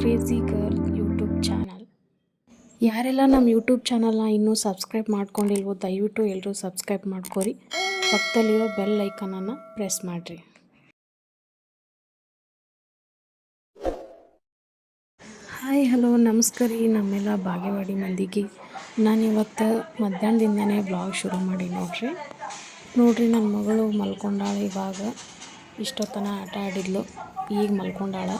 Crazy girl YouTube channel. ಯಾರೆಲ್ಲ ನಮ್ಮ YouTube ಚಾನಲ್ನ ಇನ್ನೂ ಸಬ್ಸ್ಕ್ರೈಬ್ ಮಾಡ್ಕೊಂಡಿಲ್ವೋ ದಯವಿಟ್ಟು ಎಲ್ಲರೂ ಸಬ್ಸ್ಕ್ರೈಬ್ ಮಾಡ್ಕೊರಿ. ಪಕ್ಕದಲ್ಲಿರೋ ಬೆಲ್ ಐಕನನ್ನು ಪ್ರೆಸ್ ಮಾಡಿರಿ. ಹಾಯ್ ಹಲೋ ನಮಸ್ಕಾರ ರೀ ನಮ್ಮೆಲ್ಲ ಬಾಗೇವಾಡಿ ಮಂದಿಗೆ. ನಾನಿವತ್ತು ಮಧ್ಯಾಹ್ನದಿಂದನೇ ಬ್ಲಾಗ್ ಶುರು ಮಾಡಿ ನೋಡ್ರಿ ನನ್ನ ಮಗಳು ಮಲ್ಕೊಂಡಾಳ. ಇವಾಗ ಇಷ್ಟೊತ್ತನ ಆಟ ಆಡಿದ್ಲು, ಈಗ ಮಲ್ಕೊಂಡಾಳ.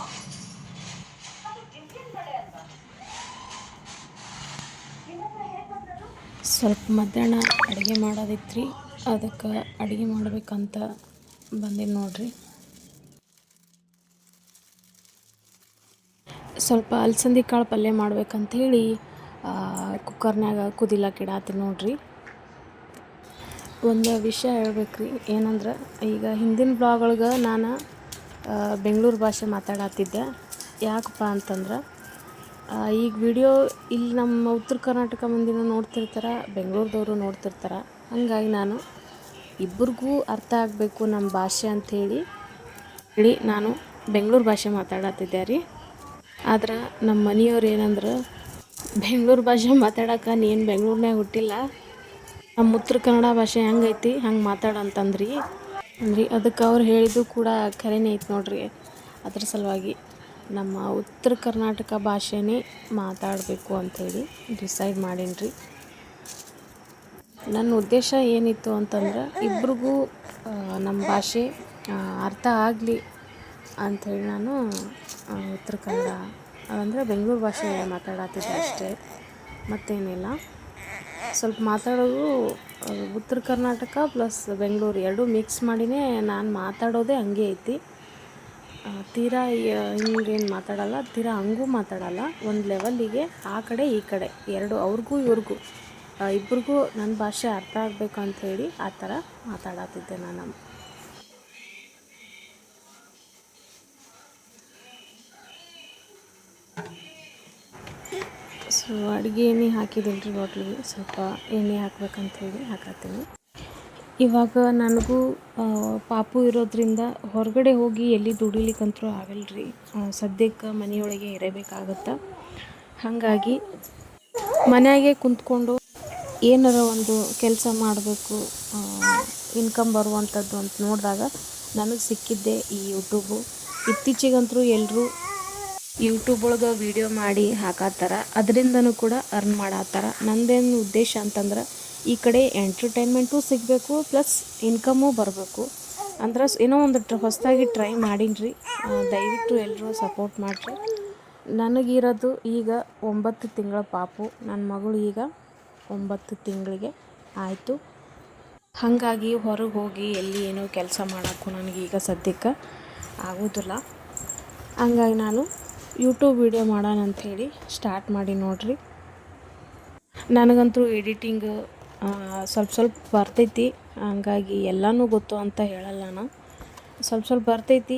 ಸ್ವಲ್ಪ ಮಧ್ಯಾಹ್ನ ಅಡುಗೆ ಮಾಡೋದಿತ್ತು ರೀ, ಅದಕ್ಕೆ ಅಡುಗೆ ಮಾಡ್ಬೇಕಂತ ಬಂದೀನಿ ನೋಡ್ರಿ. ಸ್ವಲ್ಪ ಅಲಸಂದಿ ಕಾಳು ಪಲ್ಯ ಮಾಡ್ಬೇಕಂಥೇಳಿ ಕುಕ್ಕರ್ನಾಗ ಕುದಿಲಕ್ಕೆ ಇಡಾತೀನಿ ನೋಡ್ರಿ. ಒಂದು ವಿಷಯ ಹೇಳ್ಬೇಕ್ರಿ, ಏನಂದ್ರೆ ಈಗ ಹಿಂದಿನ ಬ್ಲಾಗ್ ಒಳಗೆ ನಾನು ಬೆಂಗಳೂರು ಭಾಷೆ ಮಾತಾಡತ್ತಿದ್ದೆ. ಯಾಕಪ್ಪ ಅಂತಂದ್ರೆ ಈಗ ವಿಡಿಯೋ ಇಲ್ಲಿ ನಮ್ಮ ಉತ್ತರ ಕರ್ನಾಟಕ ಮಂದಿನೂ ನೋಡ್ತಿರ್ತಾರೆ, ಬೆಂಗಳೂರದವರು ನೋಡ್ತಿರ್ತಾರೆ. ಹಾಗಾಗಿ ನಾನು ಇಬ್ಬರಿಗೂ ಅರ್ಥ ಆಗಬೇಕು ನಮ್ಮ ಭಾಷೆ ಅಂಥೇಳಿ ನಾನು ಬೆಂಗಳೂರು ಭಾಷೆ ಮಾತಾಡತ್ತಿದ್ದೆ ರೀ. ಆದ್ರೆ ನಮ್ಮ ಮನೆಯವ್ರು ಏನಂದ್ರೆ, ಬೆಂಗಳೂರು ಭಾಷೆ ಮಾತಾಡೋಕೆ ನೀನು ಬೆಂಗಳೂರಿನಾಗ ಹುಟ್ಟಿಲ್ಲ, ನಮ್ಮ ಉತ್ತರ ಕನ್ನಡ ಭಾಷೆ ಹೆಂಗೈತಿ ಹಂಗೆ ಮಾತಾಡಂತಂದ್ರಿ. ಅದಕ್ಕೆ ಅವ್ರು ಹೇಳಿದ್ದು ಕೂಡ ಖರೇನೇ ಐತೆ ನೋಡ್ರಿ. ಅದ್ರ ಸಲುವಾಗಿ ನಮ್ಮ ಉತ್ತರ ಕರ್ನಾಟಕ ಭಾಷೆನೇ ಮಾತಾಡಬೇಕು ಅಂಥೇಳಿ ಡಿಸೈಡ್ ಮಾಡೀನಿ ರೀ. ನನ್ನ ಉದ್ದೇಶ ಏನಿತ್ತು ಅಂತಂದ್ರೆ ಇಬ್ರಿಗೂ ನಮ್ಮ ಭಾಷೆ ಅರ್ಥ ಆಗಲಿ ಅಂಥೇಳಿ ನಾನು ಉತ್ತರ ಕನ್ನಡ ಅಂದರೆ ಬೆಂಗಳೂರು ಭಾಷೆ ಮಾತಾಡತ್ತಿದ್ದೆ ಅಷ್ಟೇ, ಮತ್ತೇನಿಲ್ಲ. ಸ್ವಲ್ಪ ಮಾತಾಡೋದು ಉತ್ತರ ಕರ್ನಾಟಕ ಪ್ಲಸ್ ಬೆಂಗಳೂರು ಎರಡೂ ಮಿಕ್ಸ್ ಮಾಡಿನೇ ನಾನು ಮಾತಾಡೋದೇ ಹಂಗೆ ಐತಿ. ತೀರಾ ಹಿಂಗೇನು ಮಾತಾಡಲ್ಲ, ತೀರಾ ಹಂಗೂ ಮಾತಾಡಲ್ಲ. ಒಂದು ಲೆವೆಲ್ಲಿಗೆ ಆ ಕಡೆ ಈ ಕಡೆ ಎರಡು ಅವ್ರಿಗೂ ಇವ್ರಿಗೂ ಇಬ್ರಿಗೂ ನನ್ನ ಭಾಷೆ ಅರ್ಥ ಆಗಬೇಕು ಅಂಥೇಳಿ ಆ ಥರ ಮಾತಾಡತ್ತಿದ್ದೆ ನಾನು. ಸೊ ಅಡುಗೆ ಎಣ್ಣೆ ಹಾಕಿದ್ದೀನಿ ರೀ ಬಾಟ್ಲಿಗೆ, ಸ್ವಲ್ಪ ಎಣ್ಣೆ ಹಾಕ್ಬೇಕಂಥೇಳಿ ಹಾಕತ್ತೀನಿ. ಇವಾಗ ನನಗೂ ಪಾಪು ಇರೋದ್ರಿಂದ ಹೊರಗಡೆ ಹೋಗಿ ಎಲ್ಲಿ ದುಡಿಲಿಕ್ಕಂತೂ ಆಗಲ್ಲ ರೀ. ಸದ್ಯಕ್ಕೆ ಮನೆಯೊಳಗೆ ಇರಬೇಕಾಗತ್ತೆ. ಹಾಗಾಗಿ ಮನೆಯಾಗೆ ಕುಂತ್ಕೊಂಡು ಏನಾರ ಒಂದು ಕೆಲಸ ಮಾಡಬೇಕು, ಇನ್ಕಮ್ ಬರುವಂಥದ್ದು ಅಂತ ನೋಡಿದಾಗ ನನಗೆ ಸಿಕ್ಕಿದ್ದೆ ಈ ಯೂಟ್ಯೂಬು. ಇತ್ತೀಚೆಗಂತೂ ಎಲ್ಲರೂ ಯೂಟ್ಯೂಬ್ ಒಳಗೆ ವೀಡಿಯೋ ಮಾಡಿ ಹಾಕತ್ತಾರ, ಅದರಿಂದನೂ ಕೂಡ ಅರ್ನ್ ಮಾಡತ್ತಾರ. ನಂದೇನು ಉದ್ದೇಶ ಅಂತಂದ್ರೆ ಈ ಕಡೆ ಎಂಟರ್ಟೈನ್ಮೆಂಟು ಸಿಗಬೇಕು ಪ್ಲಸ್ ಇನ್ಕಮ್ಮು ಬರಬೇಕು. ಅಂದ್ರೆ ಏನೋ ಒಂದು ಹೊಸದಾಗಿ ಟ್ರೈ ಮಾಡೀನಿ ರೀ. ದಯವಿಟ್ಟು ಎಲ್ಲರೂ ಸಪೋರ್ಟ್ ಮಾಡಿರಿ. ನನಗಿರೋದು ಈಗ 9 ತಿಂಗಳ ಪಾಪು, ನನ್ನ ಮಗಳು ಈಗ 9 ತಿಂಗಳಿಗೆ ಆಯಿತು. ಹಾಗಾಗಿ ಹೊರಗೆ ಹೋಗಿ ಎಲ್ಲಿ ಏನೋ ಕೆಲಸ ಮಾಡೋಕ್ಕೂ ನನಗೀಗ ಸದ್ಯಕ್ಕೆ ಆಗೋದಿಲ್ಲ. ಹಂಗಾಗಿ ನಾನು ಯೂಟ್ಯೂಬ್ ವೀಡಿಯೋ ಮಾಡೋಣ ಅಂಥೇಳಿ ಸ್ಟಾರ್ಟ್ ಮಾಡಿ ನೋಡ್ರಿ. ನನಗಂತೂ ಎಡಿಟಿಂಗ್ ಸ್ವಲ್ಪ ಬರ್ತೈತಿ, ಹಂಗಾಗಿ ಎಲ್ಲನೂ ಗೊತ್ತು ಅಂತ ಹೇಳಲ್ಲ ನಾನು. ಸ್ವಲ್ಪ ಬರ್ತೈತಿ,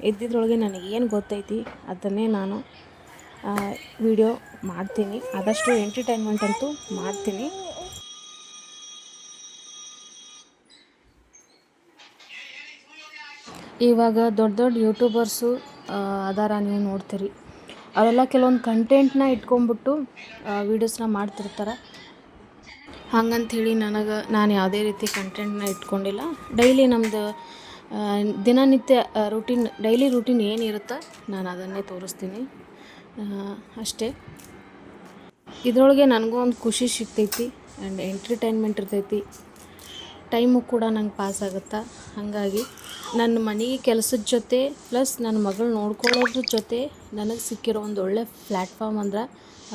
ಇದ್ದಿದ್ರೊಳಗೆ ನನಗೇನು ಗೊತ್ತೈತಿ ಅದನ್ನೇ ನಾನು ವಿಡಿಯೋ ಮಾಡ್ತೀನಿ. ಆದಷ್ಟು ಎಂಟರ್ಟೈನ್ಮೆಂಟ್ ಅಂತೂ ಮಾಡ್ತೀನಿ. ಇವಾಗ ದೊಡ್ಡ ಯೂಟ್ಯೂಬರ್ಸು ಅದಾರ, ನೀವು ನೋಡ್ತೀರಿ. ಅವರೆಲ್ಲ ಕೆಲವೊಂದು ಕಂಟೆಂಟ್ನ ಇಟ್ಕೊಂಡ್ಬಿಟ್ಟು ವೀಡಿಯೋಸ್ನ ಮಾಡ್ತಿರ್ತಾರೆ. ಹಂಗಂಥೇಳಿ ನಾನು ಯಾವುದೇ ರೀತಿ ಕಂಟೆಂಟ್ನ ಇಟ್ಕೊಂಡಿಲ್ಲ. ಡೈಲಿ ನಮ್ಮದು ದಿನನಿತ್ಯ ಡೈಲಿ ರೂಟೀನ್ ಏನಿರುತ್ತೆ ನಾನು ಅದನ್ನೇ ತೋರಿಸ್ತೀನಿ ಅಷ್ಟೇ. ಇದರೊಳಗೆ ನನಗೂ ಒಂದು ಖುಷಿ ಸಿಗ್ತೈತಿ ಆ್ಯಂಡ್ ಎಂಟರ್ಟೈನ್ಮೆಂಟ್ ಇರ್ತೈತಿ, ಟೈಮು ಕೂಡ ನಂಗೆ ಪಾಸ್ ಆಗುತ್ತೆ. ಹಾಗಾಗಿ ನನ್ನ ಮನೆಗೆ ಕೆಲಸದ ಜೊತೆ ಪ್ಲಸ್ ನನ್ನ ಮಗಳು ನೋಡ್ಕೊಳ್ಳೋದ್ರ ಜೊತೆ ನನಗೆ ಸಿಕ್ಕಿರೋ ಒಂದು ಒಳ್ಳೆ ಪ್ಲ್ಯಾಟ್ಫಾರ್ಮ್ ಅಂದ್ರೆ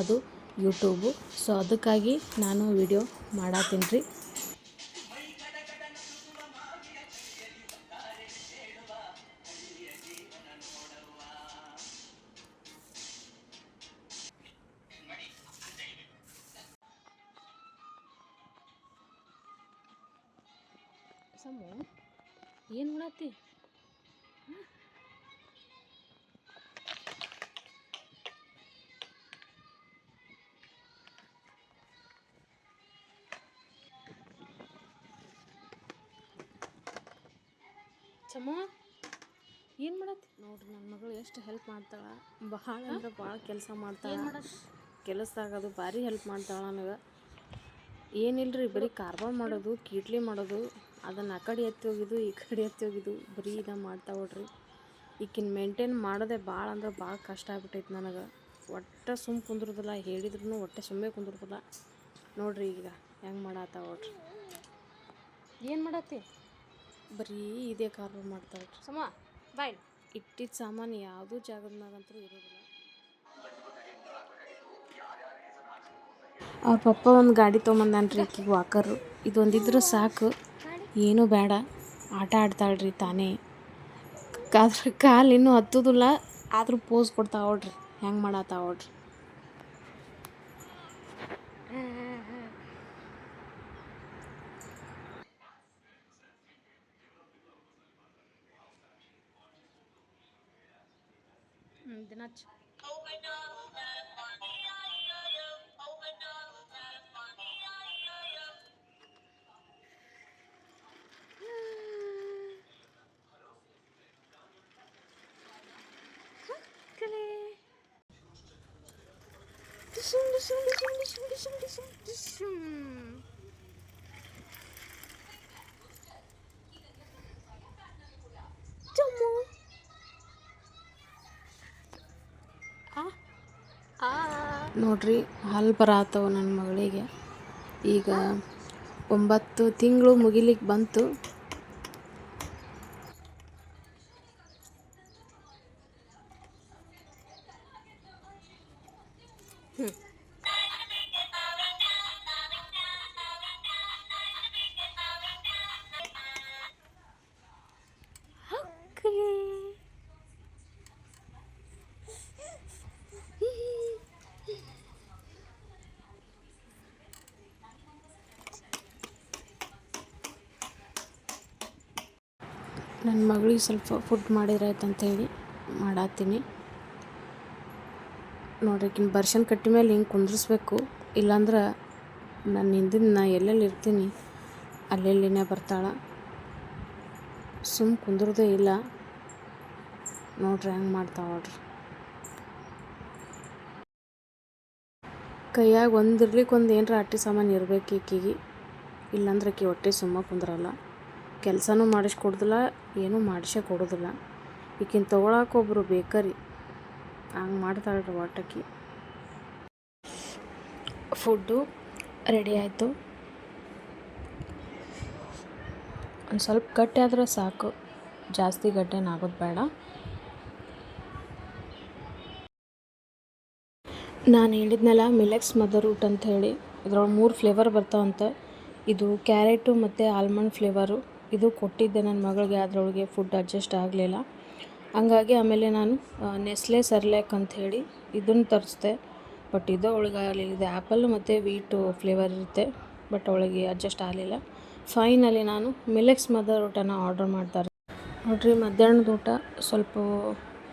ಅದು ಯೂಟ್ಯೂಬು. ಸೊ ಅದಕ್ಕಾಗಿ ನಾನು ವಿಡಿಯೋ ಮಾಡತ್ತೀನಿ ರೀ. ಸಮು ಏನು ಮಾಡತ್ತಿ? ಚಮ್ಮ ಏನು ಮಾಡತ್ತಿ? ನೋಡ್ರಿ ನನ್ನ ಮಗಳು ಎಷ್ಟು ಹೆಲ್ಪ್ ಮಾಡ್ತಾಳೆ, ಭಾಳ ಅಂದ್ರೆ ಭಾಳ ಕೆಲಸ ಮಾಡ್ತಾಳೆ. ಕೆಲಸದಾಗ ಅದು ಭಾರಿ ಹೆಲ್ಪ್ ಮಾಡ್ತಾಳೆ ನನಗೆ. ಏನಿಲ್ಲರಿ, ಬರೀ ಕಾರ್ಬಾರ್ ಮಾಡೋದು, ಕೀಟ್ಲಿ ಮಾಡೋದು, ಅದನ್ನು ಆ ಕಡೆ ಎತ್ತಿ ಹೋಗಿದ್ದು ಈ ಕಡೆ ಎತ್ತಿ ಹೋಗಿದ್ದು ಬರೀ ಇದನ್ನು ಮಾಡ್ತಾ ನೋಡ್ರಿ. ಈಕಿನ ಮೇಂಟೈನ್ ಮಾಡೋದೇ ಭಾಳ ಅಂದ್ರೆ ಭಾಳ ಕಷ್ಟ ಆಗ್ಬಿಟ್ಟೈತೆ ನನಗೆ. ಒಟ್ಟು ಸುಮ್ಮ ಕುಂದ್ರದಿಲ್ಲ, ಹೇಳಿದ್ರು ಒಟ್ಟೆ ಸುಮ್ಮನೆ ಕುಂದ್ರದಿಲ್ಲ. ನೋಡ್ರಿ ಈಗ ಹೆಂಗೆ ಮಾಡಾತ್ತ ನೋಡ್ರಿ. ಏನು ಮಾಡತ್ತಿ? ಬರೀ ಇದೇ ಕಾರ್ಬಾರ್ ಮಾಡ್ತಾಳ್ರಿ. ಸಮ ಬಾಯ್ ಇಟ್ಟಿದ್ದ ಸಾಮಾನು ಯಾವುದೂ ಜಾಗದ ಮ್ಯಾಗಂತೂ ಇರೋದಿಲ್ಲ. ಅವ್ರ ಪಪ್ಪ ಒಂದು ಗಾಡಿ ತೊಗೊಂಬಂದಾನ್ರಿ ಈಕಿಗೆ, ವಾಕರು. ಇದೊಂದಿದ್ರೆ ಸಾಕು, ಏನೂ ಬೇಡ, ಆಟ ಆಡ್ತಾಳ್ರಿ ತಾನೇ. ಕಾಲು ಇನ್ನೂ ಹತ್ತೋದಿಲ್ಲ, ಆದರೂ ಪೋಸ್ ಕೊಡ್ತಾ ನೋಡ್ರಿ ಹೆಂಗೆ ಮಾಡಾತ್ತ ನೋಡ್ರಿ. ದಿನ ನೋಡ್ರಿ ಹಾಲು ಬರತ್ತವ ನನ್ನ ಮಗಳಿಗೆ. ಈಗ 9 ತಿಂಗಳು ಮುಗಿಲಿಕ್ಕೆ ಬಂತು. ನನ್ನ ಮಗಳಿಗೆ ಸ್ವಲ್ಪ ಫುಡ್ ಮಾಡಿದ್ರಾಯ್ತಂತೇಳಿ ಮಾಡತ್ತೀನಿ ನೋಡ್ರಿ. ಈಗಿನ ಬರ್ಷನ್ ಕಟ್ಟಿ ಮೇಲೆ ಹಿಂಗೆ ಕುಂದ್ರಿಸ್ಬೇಕು, ಇಲ್ಲಾಂದ್ರೆ ನನ್ನ ಹಿಂದಿನ ನಾ ಎಲ್ಲೆಲ್ಲಿ ಇರ್ತೀನಿ ಅಲ್ಲೆಲ್ಲಿನೇ ಬರ್ತಾಳೆ. ಸುಮ್ಮ ಕುಂದ್ರದೇ ಇಲ್ಲ ನೋಡ್ರಿ ಹೆಂಗೆ ಮಾಡ್ತಾಳೆ ನೋಡ್ರಿ. ಕೈಯಾಗ ಒಂದಿರ್ಲಿಕ್ಕೆ ಏನರ ಆಟಿ ಸಾಮಾನು ಇರಬೇಕು ಈಕಿಗೆ, ಇಲ್ಲಾಂದ್ರೆ ಆಕಿ ಹೊಟ್ಟೆ ಸುಮ್ಮ ಕುಂದ್ರಲ್ಲ. ಕೆಲಸನೂ ಮಾಡಿಸ್ಕೊಡೋದಿಲ್ಲ, ಏನೂ ಮಾಡಿಸೇ ಕೊಡೋದಿಲ್ಲ. ಈಕಿನ ತೊಗೊಳಕ್ಕೆ ಒಬ್ಬರು ಬೇಕರಿ, ಹಂಗೆ ಮಾಡ್ತಾಳ್ರಿ ಒಟ್ಟಕ್ಕಿ. ಫುಡ್ಡು ರೆಡಿ ಆಯಿತು. ಒಂದು ಸ್ವಲ್ಪ ಗಟ್ಟಿ ಆದರೆ ಸಾಕು, ಜಾಸ್ತಿ ಗಟ್ಟಿನಾಗೋದು ಬೇಡ. ನಾನು ಹೇಳಿದ್ನಲ್ಲ ಮಿಲೆಕ್ಸ್ ಮದರ್ ರೂಟ್ ಅಂತ ಹೇಳಿ, ಇದ್ರೊಳಗೆ 3 ಫ್ಲೇವರ್ ಬರ್ತಾವಂತೆ. ಇದು ಕ್ಯಾರೆಟು ಮತ್ತು ಆಲ್ಮಂಡ್ ಫ್ಲೇವರು. ಇದು ಕೊಟ್ಟಿದ್ದೆ ನನ್ನ ಮಗಳಿಗೆ, ಅದರೊಳಗೆ ಫುಡ್ ಅಡ್ಜಸ್ಟ್ ಆಗಲಿಲ್ಲ. ಹಂಗಾಗಿ ಆಮೇಲೆ ನಾನು ನೆಸ್ಲೆ ಸರ್ಲ್ಯಾಕ್ ಅಂತ ಹೇಳಿ ಇದನ್ನು ತರಿಸ್ದೆ. ಬಟ್ ಇದು ಅವಳಿಗೆ ಆಗಲಿಲ್ಲ. ಇದು ಆ್ಯಪಲ್ ಮತ್ತು ವೀಟು ಫ್ಲೇವರ್ ಇರುತ್ತೆ, ಬಟ್ ಅವಳಿಗೆ ಅಡ್ಜಸ್ಟ್ ಆಗಲಿಲ್ಲ. ಫೈನಲಿ ನಾನು ಮಿಲೆಕ್ಸ್ ಮದರ್ ಊಟನ ಆರ್ಡ್ರ್ ಮಾಡ್ತಾರೆ ನೋಡ್ರಿ. ಮಧ್ಯಾಹ್ನದ ಊಟ ಸ್ವಲ್ಪ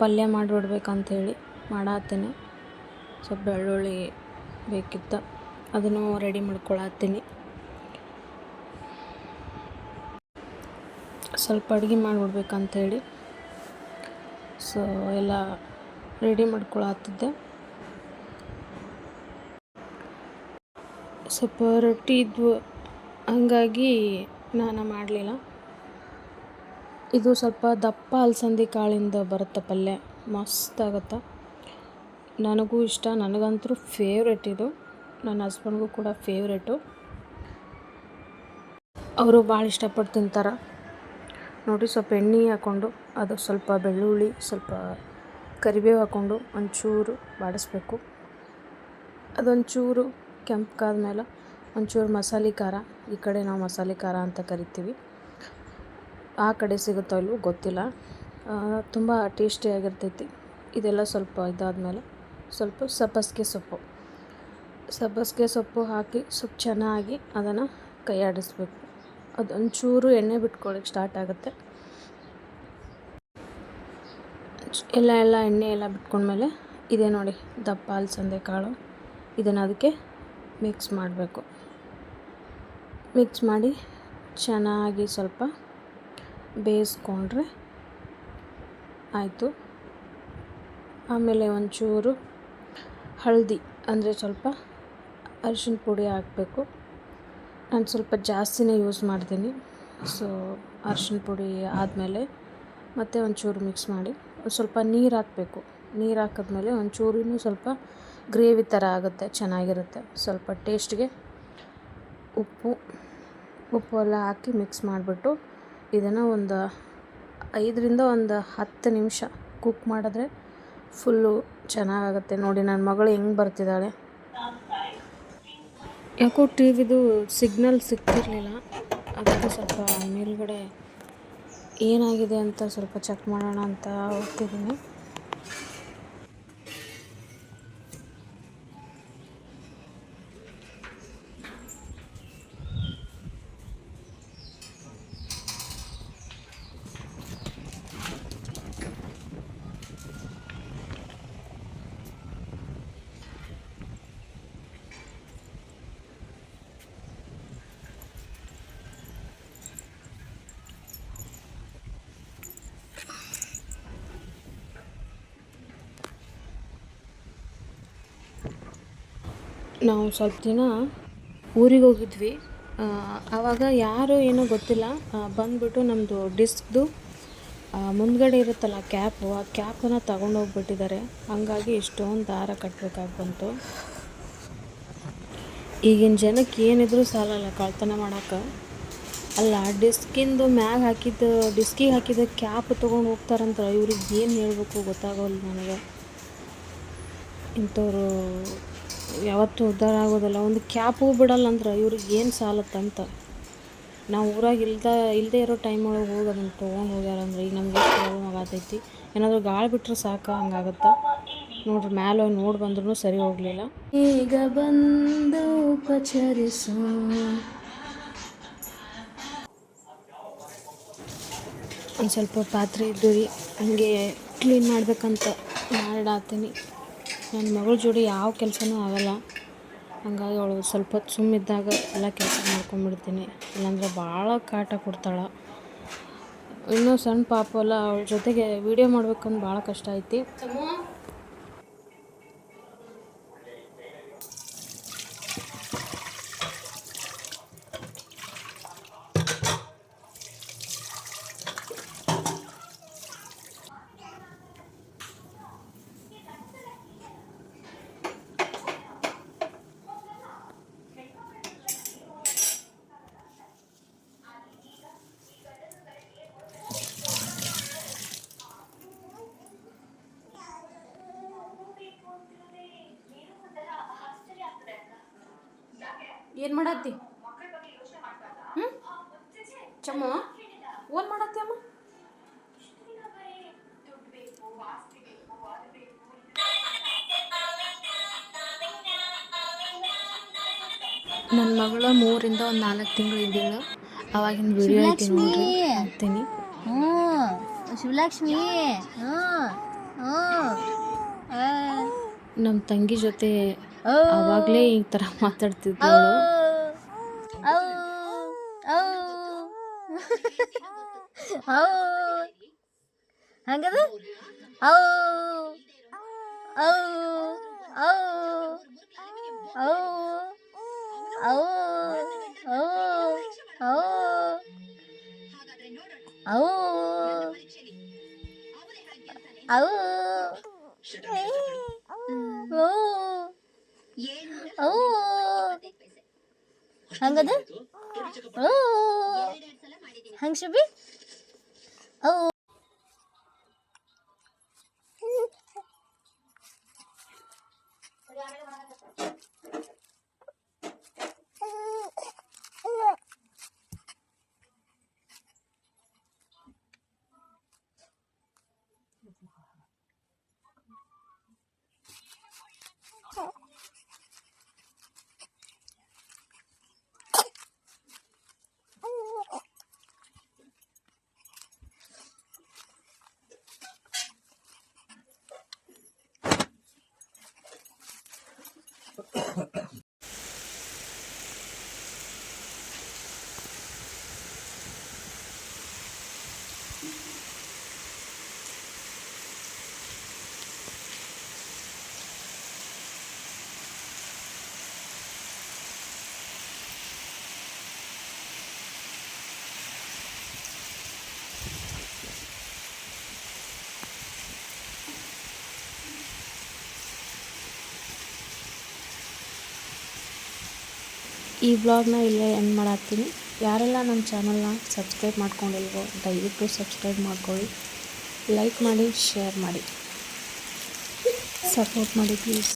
ಪಲ್ಯ ಮಾಡಿಬಿಡ್ಬೇಕಂಥೇಳಿ ಮಾಡತ್ತೀನಿ. ಸ್ವಲ್ಪ ಬೆಳ್ಳುಳ್ಳಿ ಬೇಕಿತ್ತು, ಅದನ್ನು ರೆಡಿ ಮಾಡ್ಕೊಳತ್ತೀನಿ. ಸ್ವಲ್ಪ ಅಡುಗೆ ಮಾಡಿಬಿಡ್ಬೇಕಂಥೇಳಿ ಸೊ ಎಲ್ಲ ರೆಡಿ ಮಾಡ್ಕೊಳತ್ತಿದ್ದೆ. ಸ್ವಲ್ಪ ರೊಟ್ಟಿ ಇದ್ವು, ಹಂಗಾಗಿ ನಾನು ಮಾಡಲಿಲ್ಲ. ಇದು ಸ್ವಲ್ಪ ದಪ್ಪ ಅಲಸಂದಿ ಕಾಳಿಂದ ಬರುತ್ತೆ ಪಲ್ಯ, ಮಸ್ತಾಗುತ್ತೆ. ನನಗೂ ಇಷ್ಟ, ನನಗಂತೂ ಫೇವ್ರೆಟ್ ಇದು. ನನ್ನ ಹಸ್ಬೆಂಡ್ಗೂ ಕೂಡ ಫೇವ್ರೇಟು, ಅವರು ಭಾಳ ಇಷ್ಟಪಟ್ಟು ತಿಂತಾರೆ ನೋಡಿರಿ. ಸ್ವಲ್ಪ ಎಣ್ಣೆ ಹಾಕ್ಕೊಂಡು, ಅದು ಸ್ವಲ್ಪ ಬೆಳ್ಳುಳ್ಳಿ, ಸ್ವಲ್ಪ ಕರಿಬೇವು ಹಾಕ್ಕೊಂಡು ಒಂಚೂರು ಬಾಡಿಸ್ಬೇಕು. ಅದೊಂಚೂರು ಕೆಂಪಗಾದ್ಮೇಲೆ ಒಂಚೂರು ಮಸಾಲೆ ಖಾರ, ಈ ಕಡೆ ನಾವು ಮಸಾಲೆ ಖಾರ ಅಂತ ಕರಿತೀವಿ, ಆ ಕಡೆ ಸಿಗುತ್ತೋ ಇಲ್ಲವೋ ಗೊತ್ತಿಲ್ಲ, ತುಂಬ ಟೇಸ್ಟಿಯಾಗಿರ್ತೈತಿ. ಇದೆಲ್ಲ ಸ್ವಲ್ಪ ಇದಾದಮೇಲೆ ಸ್ವಲ್ಪ ಸಬ್ಬಸಿಗೆ ಸೊಪ್ಪು ಹಾಕಿ ಸ್ವಲ್ಪ ಚೆನ್ನಾಗಿ ಅದನ್ನು ಕೈ ಆಡಿಸ್ಬೇಕು. ಅದೊಂಚೂರು ಎಣ್ಣೆ ಬಿಟ್ಕೊಳ್ಳಿಕ್ಕೆ ಸ್ಟಾರ್ಟ್ ಆಗುತ್ತೆ. ಎಲ್ಲ ಎಣ್ಣೆ ಎಲ್ಲ ಬಿಟ್ಕೊಂಡ್ಮೇಲೆ ಇದೇ ನೋಡಿ ದಪ್ಪ ಅಲಸಂದೆ ಕಾಳು, ಇದನ್ನು ಅದಕ್ಕೆ ಮಿಕ್ಸ್ ಮಾಡಬೇಕು. ಮಿಕ್ಸ್ ಮಾಡಿ ಚೆನ್ನಾಗಿ ಸ್ವಲ್ಪ ಬೇಯಿಸ್ಕೊಂಡ್ರೆ ಆಯಿತು. ಆಮೇಲೆ ಒಂಚೂರು ಹಳದಿ ಅಂದರೆ ಸ್ವಲ್ಪ ಅರಿಶಿನ ಪುಡಿ ಹಾಕಬೇಕು. ನಾನು ಸ್ವಲ್ಪ ಜಾಸ್ತಿನೇ ಯೂಸ್ ಮಾಡ್ತೀನಿ. ಸೊ ಅರಿಶಿನ ಪುಡಿ ಆದಮೇಲೆ ಮತ್ತೆ ಒಂಚೂರು ಮಿಕ್ಸ್ ಮಾಡಿ ಸ್ವಲ್ಪ ನೀರು ಹಾಕಬೇಕು. ನೀರು ಹಾಕಿದ್ಮೇಲೆ ಒಂಚೂರು ಸ್ವಲ್ಪ ಗ್ರೇವಿ ಥರ ಆಗುತ್ತೆ, ಚೆನ್ನಾಗಿರುತ್ತೆ. ಸ್ವಲ್ಪ ಟೇಸ್ಟ್ಗೆ ಉಪ್ಪು ಎಲ್ಲ ಹಾಕಿ ಮಿಕ್ಸ್ ಮಾಡಿಬಿಟ್ಟು ಇದನ್ನು ಒಂದು 5-10 ನಿಮಿಷ ಕುಕ್ ಮಾಡಿದ್ರೆ ಫುಲ್ಲು ಚೆನ್ನಾಗಾಗುತ್ತೆ. ನೋಡಿ ನನ್ನ ಮಗಳು ಹೆಂಗೆ ಬರ್ತಿದ್ದಾಳೆ. ಯಾಕೋ ಟಿ ವಿದು ಸಿಗ್ನಲ್ ಸಿಗ್ತಿರಲಿಲ್ಲ, ಅದಕ್ಕೆ ಸ್ವಲ್ಪ ಮೇಲ್ಗಡೆ ಏನಾಗಿದೆ ಅಂತ ಸ್ವಲ್ಪ ಚೆಕ್ ಮಾಡೋಣ ಅಂತ ಹೋಗ್ತಿದ್ದೀನಿ. ನಾವು ಸ್ವಲ್ಪ ದಿನ ಊರಿಗೆ ಹೋಗಿದ್ವಿ. ಆವಾಗ ಯಾರು ಏನೋ ಗೊತ್ತಿಲ್ಲ ಬಂದುಬಿಟ್ಟು ನಮ್ಮದು ಡಿಸ್ಕ್ದು ಮುಂದ್ಗಡೆ ಇರುತ್ತಲ್ಲ ಕ್ಯಾಪು, ಆ ಕ್ಯಾಪನ್ನು ತಗೊಂಡೋಗ್ಬಿಟ್ಟಿದ್ದಾರೆ. ಹಾಗಾಗಿ ಎಷ್ಟೊಂದು ದಾರ ಕಟ್ಟಬೇಕಾಗಿ ಬಂತು. ಈಗಿನ ಜನಕ್ಕೆ ಏನಿದ್ರೂ ಸಾಲಲ್ಲ ಕಳ್ತನ ಮಾಡೋಕೆ. ಅಲ್ಲ, ಡಿಸ್ಕಿಂದು ಮ್ಯಾಗ ಹಾಕಿದ್ದು ಡಿಸ್ಕಿಗೆ ಹಾಕಿದ ಕ್ಯಾಪ್ ತೊಗೊಂಡು ಹೋಗ್ತಾರಂದ್ರೆ ಇವ್ರಿಗೆ ಏನು ಹೇಳಬೇಕು ಗೊತ್ತಾಗೋಲ್ಲ ನನಗೆ. ಇಂಥವ್ರು ಯಾವತ್ತೂ ಉದ್ಧಾರ ಆಗೋದಿಲ್ಲ. ಒಂದು ಕ್ಯಾಪು ಬಿಡಲ್ಲ ಅಂದ್ರೆ ಇವ್ರಿಗೆ ಏನು ಸಾಲತ್ತಂತ. ನಾವು ಊರಾಗ ಇಲ್ಲದೆ ಇರೋ ಟೈಮ್ ಒಳಗೆ ಹೋಗಿ ಅದನ್ನು ತೊಗೊಂಡು ಹೋಗ್ಯಾರಂದ್ರೆ ಈಗ ನಮ್ಗೆ ಎಷ್ಟು ಪ್ರಾಬ್ಲಮ್ ಆಗತೈತಿ. ಏನಾದರೂ ಗಾಳಿ ಬಿಟ್ಟರೆ ಸಾಕು ಹಂಗಾಗತ್ತೆ. ನೋಡ್ರಿ ಮ್ಯಾಲೆ ನೋಡಿ ಬಂದ್ರೂ ಸರಿ ಹೋಗಲಿಲ್ಲ. ಈಗ ಬಂದು ಉಪಚರಿಸು. ಒಂದು ಸ್ವಲ್ಪ ಪಾತ್ರೆ ಇದ್ದು ರೀ, ಹಂಗೆ ಕ್ಲೀನ್ ಮಾಡ್ಬೇಕಂತ ಮಾಡಾತೀನಿ. ನನ್ನ ಮಗಳ ಜೋಡಿ ಯಾವ ಕೆಲಸನೂ ಆಗಲ್ಲ. ಹಂಗಾಗಿ ಅವಳು ಸ್ವಲ್ಪ ಹೊತ್ತು ಸುಮ್ಮಿದ್ದಾಗ ಎಲ್ಲ ಕೆಲಸ ಮಾಡ್ಕೊಂಡ್ಬಿಡ್ತೀನಿ. ಇಲ್ಲಾಂದ್ರೆ ಭಾಳ ಕಾಟ ಕೊಡ್ತಾಳೆ. ಇನ್ನೂ ಸಣ್ಣ ಪಾಪು ಅಲ್ಲ, ಅವಳ ಜೊತೆಗೆ ವೀಡಿಯೋ ಮಾಡ್ಬೇಕಂದ್ರೆ ಭಾಳ ಕಷ್ಟ ಐತಿ. ಏನು ಮಾಡತ್ತಿ? ಚಮ್ಮ ಓನ್ ಮಾಡತ್ತಿ ಅಮ್ಮ? ನನ್ನ ಮಗಳು 3-4 ತಿಂಗಳು ಇದ್ದಿಲ್ಲ. ಅವಾಗಿನ ವಿಡಿಯೋ ಐತಿ ನೋಡ್ರಿ, ಹಾಕ್ತೀನಿ. ಶಿವಲಕ್ಷ್ಮಿ ನಮ್ಮ ತಂಗಿ ಜೊತೆ ಆವಾಗಲೇ ಈ ಥರ ಮಾತಾಡ್ತಿದ್ದಳು. ಹಂಗದ ಹಂಗದ ಹಂಗ ಶುಭಿ ಈ ವ್ಲಾಗ್ನ ಇಲ್ಲೇ ಎಂಡ್ ಮಾಡಾಕ್ತೀನಿ. ಯಾರೆಲ್ಲ ನಮ್ಮ ಚಾನಲ್ನ ಸಬ್ಸ್ಕ್ರೈಬ್ ಮಾಡ್ಕೊಂಡಿಲ್ವೋ ದಯವಿಟ್ಟು ಸಬ್ಸ್ಕ್ರೈಬ್ ಮಾಡ್ಕೊಳ್ಳಿ, ಲೈಕ್ ಮಾಡಿ, ಶೇರ್ ಮಾಡಿ, ಸಪೋರ್ಟ್ ಮಾಡಿ ಪ್ಲೀಸ್.